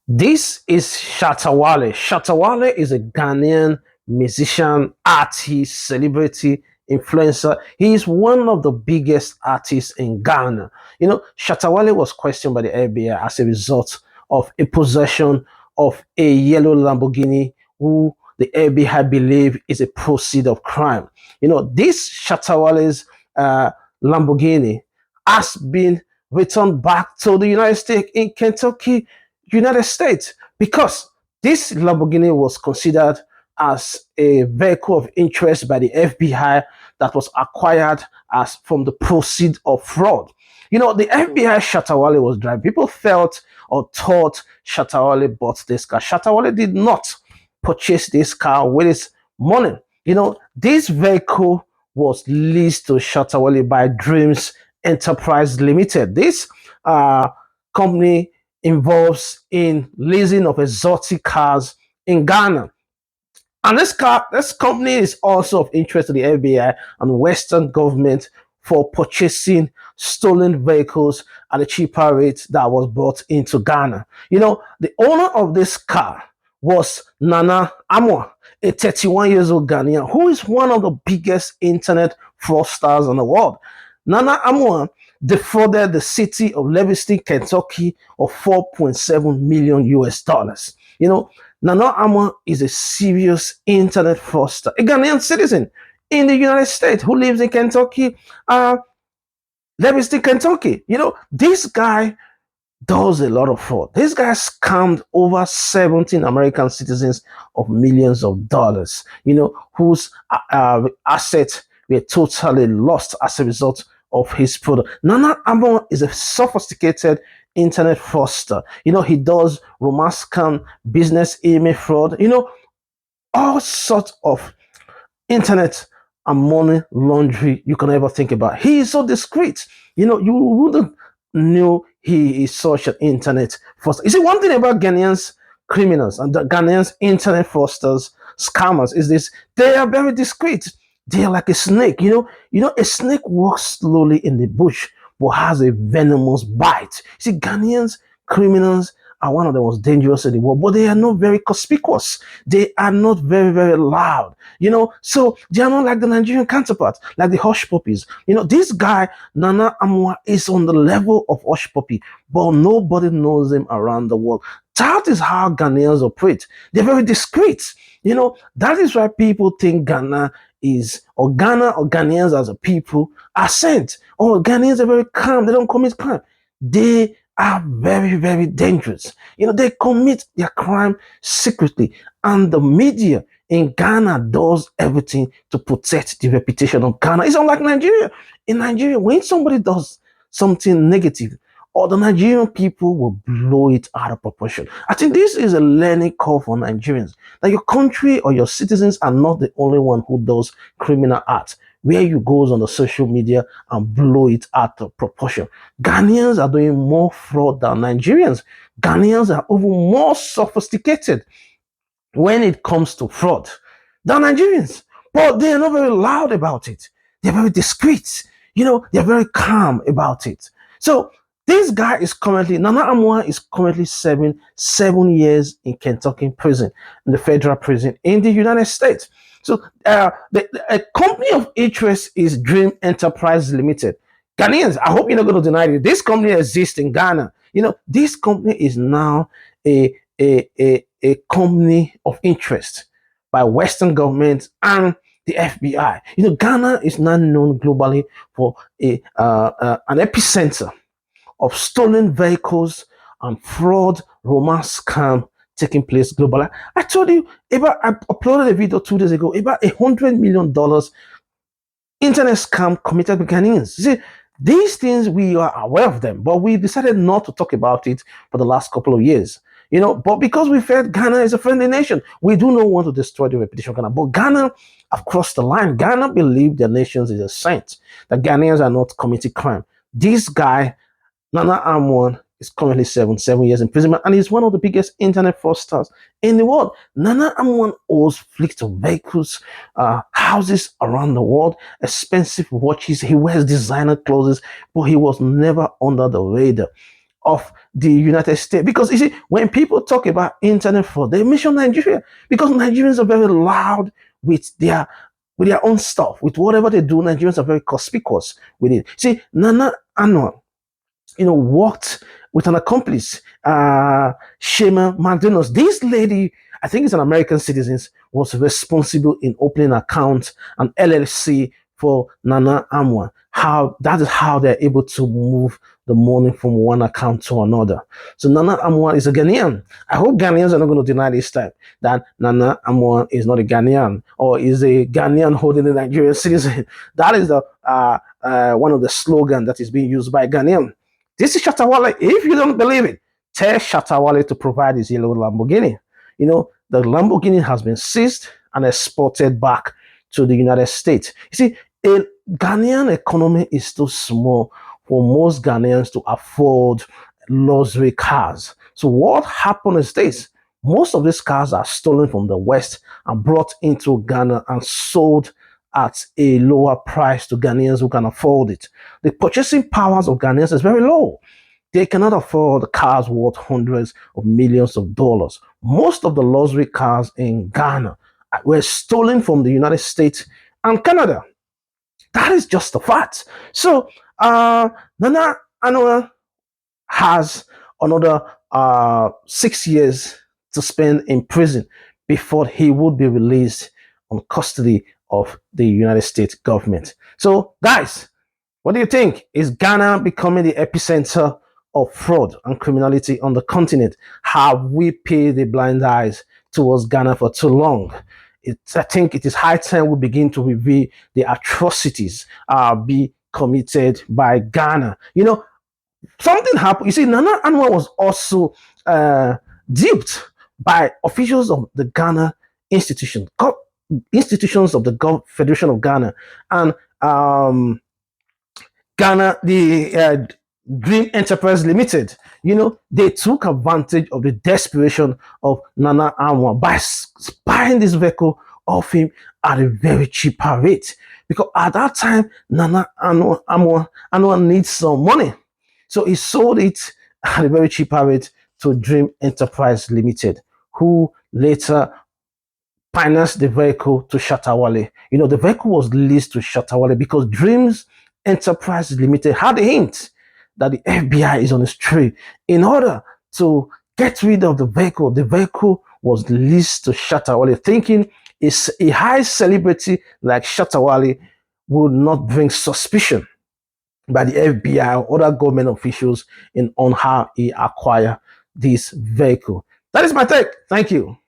This is Shatta Wale. Shatta Wale is a Ghanaian musician, artist, celebrity, influencer. He is one of the biggest artists in Ghana. Shatta Wale was questioned by the FBI as a result of a possession of a yellow Lamborghini, who the FBI believe is a proceed of crime. This Shatta Wale's Lamborghini has been returned back to the United States in Kentucky, United States, because this Lamborghini was considered as a vehicle of interest by the FBI that was acquired as from the proceeds of fraud. The FBI Shatta Wale was driving. People felt or thought Shatta Wale bought this car. Shatta Wale did not purchase this car with his money. This vehicle was leased to Shatta Wale by Dreams Enterprise Limited. This company involves in leasing of exotic cars in Ghana. And this company is also of interest to the FBI and Western government for purchasing stolen vehicles at a cheaper rate that was brought into Ghana. The owner of this car was Nana Amwa, a 31 years old Ghanaian who is one of the biggest internet fraudsters in the world. Nana Amwa defrauded the city of Livingston, Kentucky of 4.7 million US dollars. Nana Amma is a serious internet fraudster, a Ghanaian citizen in the United States who lives in Kentucky, Livingston, Kentucky. This guy does a lot of fraud. This guy scammed over 17 American citizens of millions of dollars, whose assets were totally lost as a result of his product. Nana Amo is a sophisticated internet fraudster. He does romance scam, business email fraud, all sorts of internet and money laundry you can ever think about. He is so discreet. You wouldn't know he is such an internet fraudster. You see, one thing about Ghanaians criminals and the Ghanaians internet fraudsters, scammers is this: they are very discreet. They are like a snake. A snake walks slowly in the bush but has a venomous bite. See, Ghanaians criminals are one of the most dangerous in the world, but they are not very conspicuous. They are not very, very loud. So they are not like the Nigerian counterparts, like the hush puppies. This guy, Nana Amwa, is on the level of hush puppy, but nobody knows him around the world. That is how Ghanaians operate. They're very discreet. That is why people think Ghana is, or Ghana or Ghanaians as a people are sent. Or Ghanaians are very calm, they don't commit crime. They are very, very dangerous. They commit their crime secretly, and the media in Ghana does everything to protect the reputation of Ghana. It's unlike Nigeria. In Nigeria, when somebody does something negative, or the Nigerian people will blow it out of proportion. I think this is a learning curve for Nigerians, that your country or your citizens are not the only one who does criminal acts, where you goes on the social media and blow it out of proportion. Ghanaians are doing more fraud than Nigerians. Ghanaians are even more sophisticated when it comes to fraud than Nigerians. But they are not very loud about it. They're very discreet. They're very calm about it. So this guy is currently, Nana Amwa is currently serving 7 years in Kentucky prison, in the federal prison in the United States. So a company of interest is Dream Enterprise Limited. Ghanaians, I hope you're not going to deny it. This company exists in Ghana. This company is now a company of interest by Western government and the FBI. Ghana is now known globally for an epicenter of stolen vehicles and fraud, romance scam taking place globally. I told you about, I uploaded a video 2 days ago about $100 million internet scam committed by Ghanaians. See, these things, we are aware of them, but we decided not to talk about it for the last couple of years. But because we felt Ghana is a friendly nation, we do not want to destroy the reputation of Ghana. But Ghana have crossed the line. Ghana believe their nation is a saint, that Ghanaians are not committing crime. This guy, Nana Amwon, is currently 7 years imprisonment, and he's one of the biggest internet fraudsters in the world. Nana Amwon owns fleets of vehicles, houses around the world, expensive watches. He wears designer clothes, but he was never under the radar of the United States. Because you see, when people talk about internet fraud, they mention Nigeria because Nigerians are very loud with their own stuff, with whatever they do. Nigerians are very conspicuous with it. See, Nana Anwar, worked with an accomplice, Shema McDonald's. This lady, I think it's an American citizen, was responsible in opening an account, an LLC for Nana Amwa. How that is how they're able to move the money from one account to another. So Nana Amwa is a Ghanaian. I hope Ghanaians are not going to deny this time that Nana Amwa is not a Ghanaian or is a Ghanaian holding a Nigerian citizen. That is the one of the slogans that is being used by Ghanaian. This is Shatta Wale. If you don't believe it, tell Shatta Wale to provide his yellow Lamborghini. The Lamborghini has been seized and exported back to the United States. You see, a Ghanaian economy is too small for most Ghanaians to afford luxury cars. So what happened is this. Most of these cars are stolen from the West and brought into Ghana and sold at a lower price to Ghanaians who can afford it. The purchasing powers of Ghanaians is very low. They cannot afford cars worth hundreds of millions of dollars. Most of the luxury cars in Ghana were stolen from the United States and Canada. That is just a fact. So, Nana Anua has another 6 years to spend in prison before he would be released on custody of the United States government. So, guys, what do you think? Is Ghana becoming the epicenter of fraud and criminality on the continent? Have we paid the blind eyes towards Ghana for too long? I think it is high time we begin to reveal the atrocities be committed by Ghana. Something happened. You see, Nana Anwar was also duped by officials of the Ghana institutions of the Federation of Ghana, and Ghana, the Dream Enterprise Limited. They took advantage of the desperation of Nana Anwar by buying this vehicle off him at a very cheaper rate. Because at that time, Nana Anwar needs some money. So he sold it at a very cheaper rate to Dream Enterprise Limited, who later financed the vehicle to Shatta Wale. The vehicle was leased to Shatta Wale because Dreams Enterprise Limited had a hint that the FBI is on its trail. In order to get rid of the vehicle was leased to Shatta Wale, thinking a high celebrity like Shatta Wale would not bring suspicion by the FBI or other government officials on how he acquired this vehicle. That is my take. Thank you.